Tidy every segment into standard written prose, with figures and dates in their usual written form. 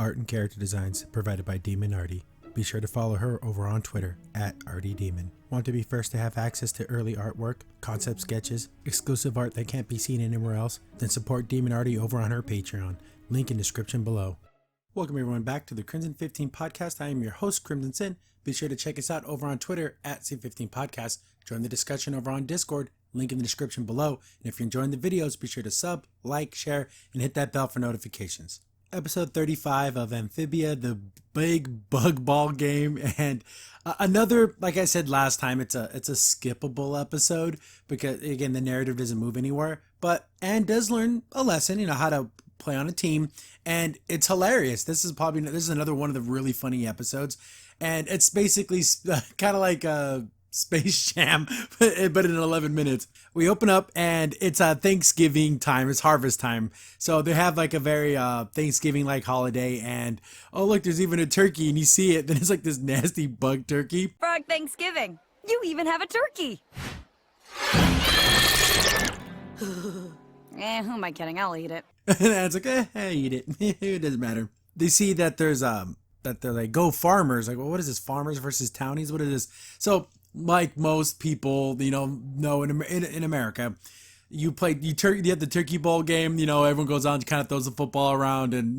art and character designs provided by Demon Artie. Be sure to follow her over on Twitter at ArtieDemon. Want to be first to have access to early artwork, concept sketches, exclusive art that can't be seen anywhere else? Then support Demon Artie over on her Patreon. Link in description below. Welcome everyone back to the Crimson 15 Podcast. I am your host, Crimson Sin. Be sure to check us out over on Twitter at C15 Podcast. Join the discussion over on Discord. Link in the description below. And if you're enjoying the videos, be sure to sub, like, share, and hit that bell for notifications. Episode 35 of Amphibia, the big Bugball game, and another, like I said last time, it's a skippable episode because again the narrative doesn't move anywhere. But Anne does learn a lesson, how to play on a team, and it's hilarious. This is another one of the really funny episodes, and it's basically kind of like Space Jam, but in 11 minutes. We open up and it's Thanksgiving time. It's harvest time. So they have like a very Thanksgiving like holiday, and oh look, there's even a turkey, and you see it, then it's like this nasty bug turkey. Frog Thanksgiving. You even have a turkey. Who am I kidding? I'll eat it. And it's like, eat it. It doesn't matter. They see that there's that they're like, go farmers. Like, well, what is this? Farmers versus townies? What is this? So like most people, know in America, you have the turkey bowl game, everyone goes on, kind of throws the football around, and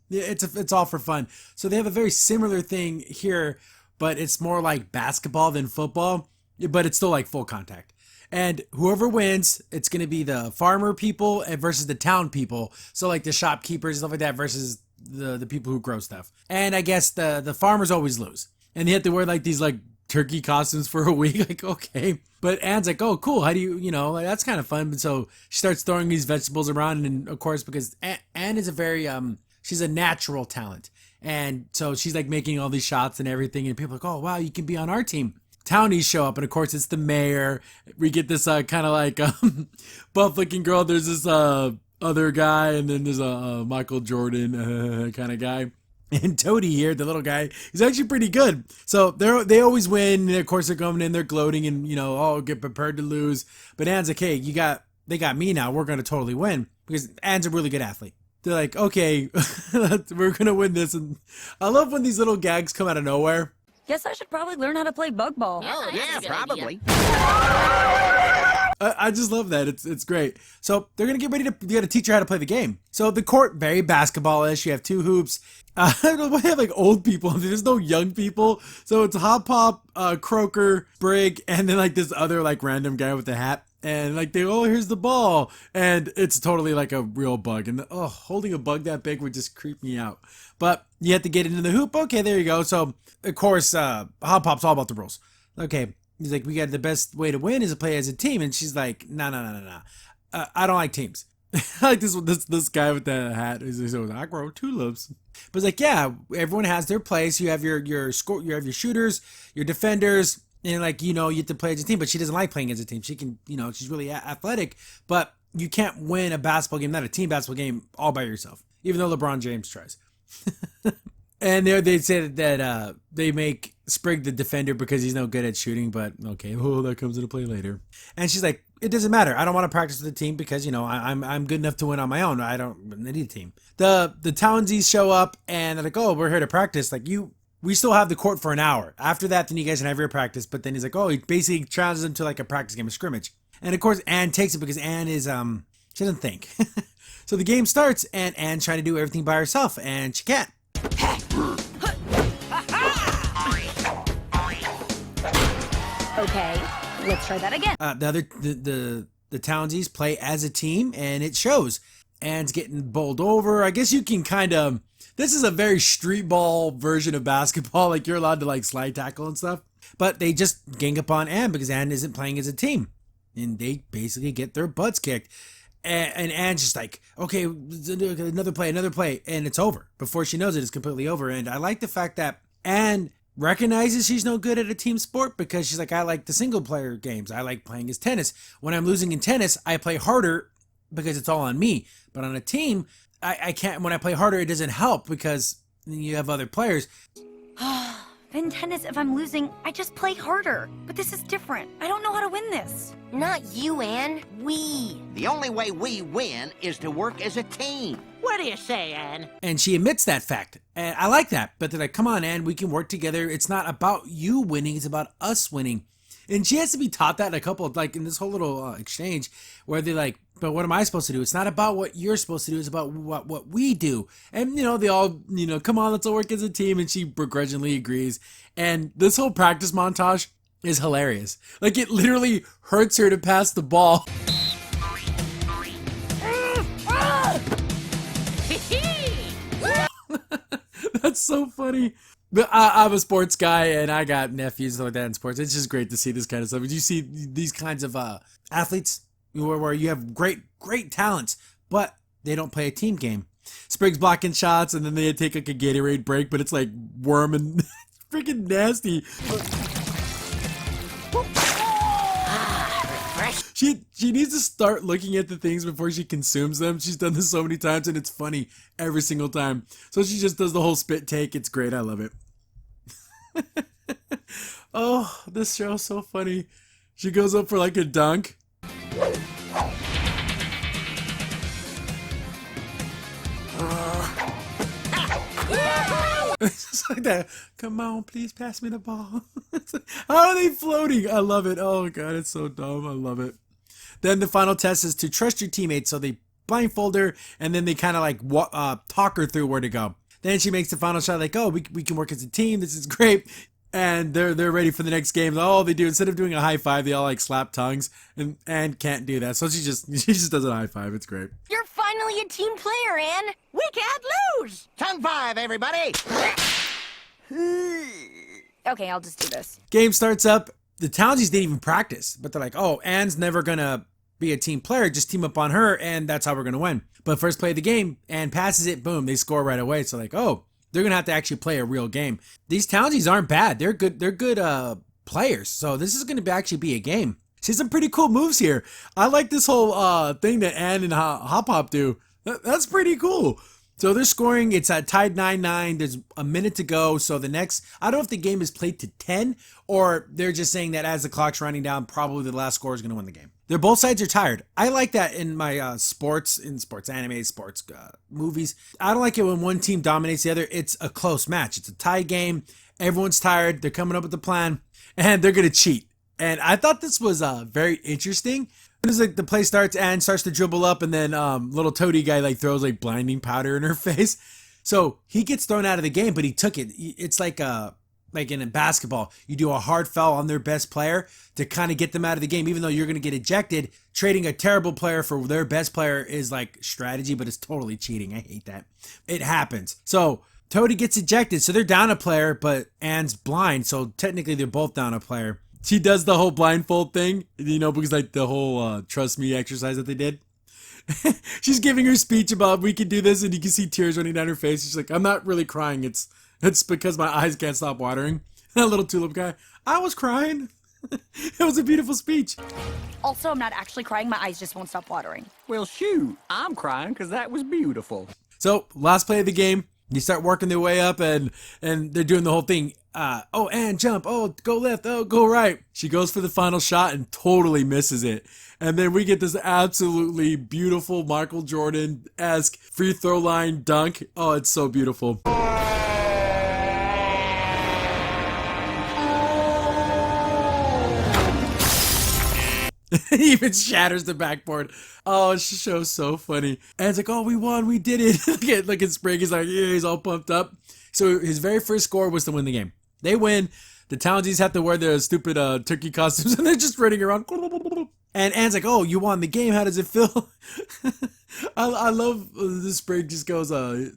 it's all for fun. So they have a very similar thing here, but it's more like basketball than football, but it's still like full contact. And whoever wins, it's going to be the farmer people versus the town people. So like the shopkeepers and stuff like that versus the people who grow stuff. And I guess the farmers always lose, and they have to wear like these like turkey costumes for a week. Like, okay. But Anne's like, oh cool, how do you like, that's kind of fun. And so she starts throwing these vegetables around, and of course, because Anne is a very she's a natural talent, and so she's like making all these shots and everything, and people are like, oh wow, you can be on our team. Townies show up, and of course it's the mayor. We get this kind of like buff looking girl. There's this other guy, and then there's a Michael Jordan kind of guy. And Toady here, the little guy, he's actually pretty good. So they always win. And of course, they're coming in, they're gloating, and get prepared to lose. But Anne's like, hey, they got me now. We're gonna totally win, because Anne's a really good athlete. They're like, okay, we're gonna win this. And I love when these little gags come out of nowhere. Guess I should probably learn how to play Bugball. Oh, yeah, probably. I just love that. It's great. So they're going to get ready to get a teacher how to play the game. So the court, very basketball-ish. You have two hoops. I don't know why they have like old people. There's no young people. So it's Hop Pop, Croaker, Brig, and then like this other like random guy with a hat. And like here's the ball. And it's totally like a real bug. And holding a bug that big would just creep me out. But you have to get into the hoop. Okay, there you go. So of course, Hop Pop's all about the rules. Okay. He's like, we got the best way to win is to play as a team. And she's like, no. I don't like teams. I like this guy with the hat. He's like, I grow tulips. But it's like, yeah, everyone has their place. You have your score, you have your shooters, your defenders, and like, you have to play as a team. But she doesn't like playing as a team. She can, she's really athletic, but you can't win a basketball game, not a team basketball game, all by yourself. Even though LeBron James tries. And they say that they make Sprig the defender because he's no good at shooting, but okay, that comes into play later. And she's like, it doesn't matter. I don't want to practice with the team because, I'm good enough to win on my own. I don't need a team. The Townsies show up and they're like, oh, we're here to practice. Like, we still have the court for an hour. After that, then you guys can have your practice. But then he's like, oh, he basically challenges them to like a practice game of scrimmage. And of course, Anne takes it because Anne is, she doesn't think. So the game starts and Anne's trying to do everything by herself and she can't. Okay, let's try that again. The Townsies play as a team, and it shows. Anne's getting bowled over. I guess you can this is a very street ball version of basketball. Like, you're allowed to like slide tackle and stuff. But they just gang up on Anne because Anne isn't playing as a team. And they basically get their butts kicked. And Anne's just like, okay, another play, and it's over. Before she knows it, it's completely over. And I like the fact that Anne recognizes she's no good at a team sport because she's like, I like the single player games. I like playing as tennis. When I'm losing in tennis, I play harder because it's all on me. But on a team, I can't. When I play harder, it doesn't help because you have other players. In tennis, if I'm losing, I just play harder. But this is different. I don't know how to win this. Not you, Anne. We. The only way we win is to work as a team. What do you say, Anne? And she admits that fact. And I like that. But they're like, come on, Anne, we can work together. It's not about you winning, it's about us winning. And she has to be taught that in a couple of, like, in this whole little exchange where they're like, but what am I supposed to do? It's not about what you're supposed to do. It's about what we do. And, they all, come on, let's all work as a team. And she begrudgingly agrees. And this whole practice montage is hilarious. Like, it literally hurts her to pass the ball. That's so funny. But I'm a sports guy, and I got nephews like that in sports. It's just great to see this kind of stuff. You see these kinds of athletes where you have great talents, but they don't play a team game. Sprig's blocking shots, and then they take like a Gatorade break, but it's like worm and freaking nasty. She needs to start looking at the things before she consumes them. She's done this so many times, and it's funny every single time. So she just does the whole spit take. It's great. I love it. Oh, this show is so funny. She goes up for like a dunk. It's just like that. Come on, please pass me the ball. How are they floating? I love it. Oh god, it's so dumb. I love it. Then the final test is to trust your teammates. So they blindfold her, and then they kind of like talk her through where to go. Then she makes the final shot like, oh, we can work as a team. This is great. And they're ready for the next game. All they do, instead of doing a high five, they all like slap tongues, and can't do that. So she just does a high five. It's great. You're finally a team player, Anne. We can't lose! Tongue five, everybody! Okay, I'll just do this. Game starts up. The Townsies didn't even practice, but they're like, oh, Anne's never gonna be a team player. Just team up on her, and that's how we're gonna win. But first play of the game, Anne passes it. Boom, they score right away. So like, oh, they're gonna have to actually play a real game. These Townsies aren't bad. They're good. They're good players. So this is gonna actually be a game. She has some pretty cool moves here. I like this whole thing that Anne and Hop Hop do. That's pretty cool. So they're scoring. It's tied 9-9. There's a minute to go. So the next, I don't know if the game is played to 10 or they're just saying that as the clock's running down, probably the last scorer is going to win the game. Both sides are tired. I like that in my sports anime, sports movies. I don't like it when one team dominates the other. It's a close match. It's a tie game. Everyone's tired. They're coming up with a plan, and they're going to cheat. And I thought this was very interesting. As like the play starts, Anne starts to dribble up, and then little toady guy like throws like blinding powder in her face. So he gets thrown out of the game, but he took it. It's like in a basketball, you do a hard foul on their best player to kind of get them out of the game, even though you're going to get ejected. Trading a terrible player for their best player is like strategy, but it's totally cheating. I hate that. It happens. So Toady gets ejected, so they're down a player, but Anne's blind, so technically they're both down a player. She does the whole blindfold thing, because like the whole trust me exercise that they did. She's giving her speech about we can do this, and you can see tears running down her face. She's like, I'm not really crying. It's because my eyes can't stop watering. That little tulip guy, I was crying. It was a beautiful speech. Also, I'm not actually crying. My eyes just won't stop watering. Well, shoot, I'm crying because that was beautiful. So, last play of the game. You start working their way up, and they're doing the whole thing. Oh, and jump. Oh, go left. Oh, go right. She goes for the final shot and totally misses it. And then we get this absolutely beautiful Michael Jordan-esque free throw line dunk. Oh, it's so beautiful. He even shatters the backboard. Oh, this show's so funny. And it's like, oh, we won, we did it. Look at Sprig, he's like, yeah, he's all pumped up. So his very first score was to win the game. They win. The Townsies have to wear their stupid turkey costumes, and they're just running around. And Anne's like, oh, you won the game. How does it feel? I love this Sprig just goes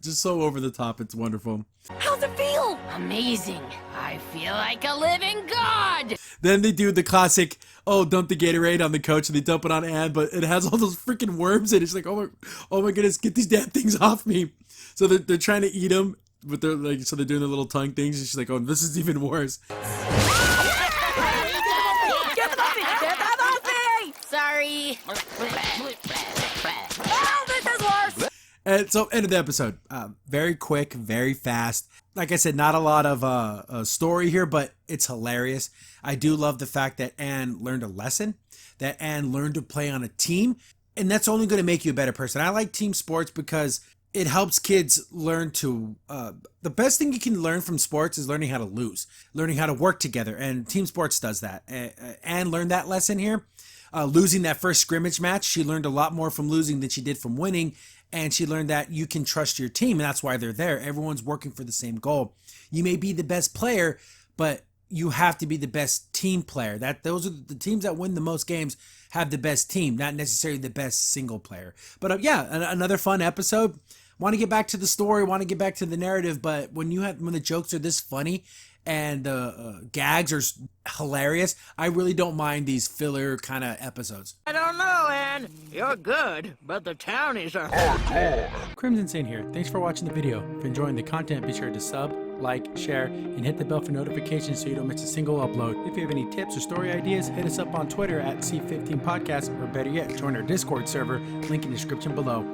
just so over the top. It's wonderful. How's it feel? Amazing. I feel like a living god. Then they do the classic, oh, dump the Gatorade on the coach, and they dump it on Anne, but it has all those freaking worms in it. It's like, oh my goodness, get these damn things off me. So they're trying to eat them, but they're like, so they're doing the little tongue things, and she's like, oh, this is even worse. Get them off me! Get them off me! Sorry. Oh, this is worse! And so, end of the episode. Very quick, very fast. Like I said, not a lot of story here, but it's hilarious. I do love the fact that Anne learned a lesson, that Anne learned to play on a team, and that's only going to make you a better person. I like team sports because it helps kids learn to the best thing you can learn from sports is learning how to lose, learning how to work together, and team sports does that. And learned that lesson here. Losing that first scrimmage match, she learned a lot more from losing than she did from winning, and she learned that you can trust your team, and that's why they're there. Everyone's working for the same goal. You may be the best player, but you have to be the best team player. Those are the teams that win the most games, have the best team, not necessarily the best single player. But another fun episode. Want to get back to the story, want to get back to the narrative, but when the jokes are this funny and the gags are hilarious, I really don't mind these filler kind of episodes. I don't know, Ann. You're good, but the townies are Crimson Saint here. Thanks for watching the video. If you're enjoying the content, be sure to sub, like, share, and hit the bell for notifications so you don't miss a single upload. If you have any tips or story ideas, hit us up on Twitter at C15Podcast, or better yet, join our Discord server, link in the description below.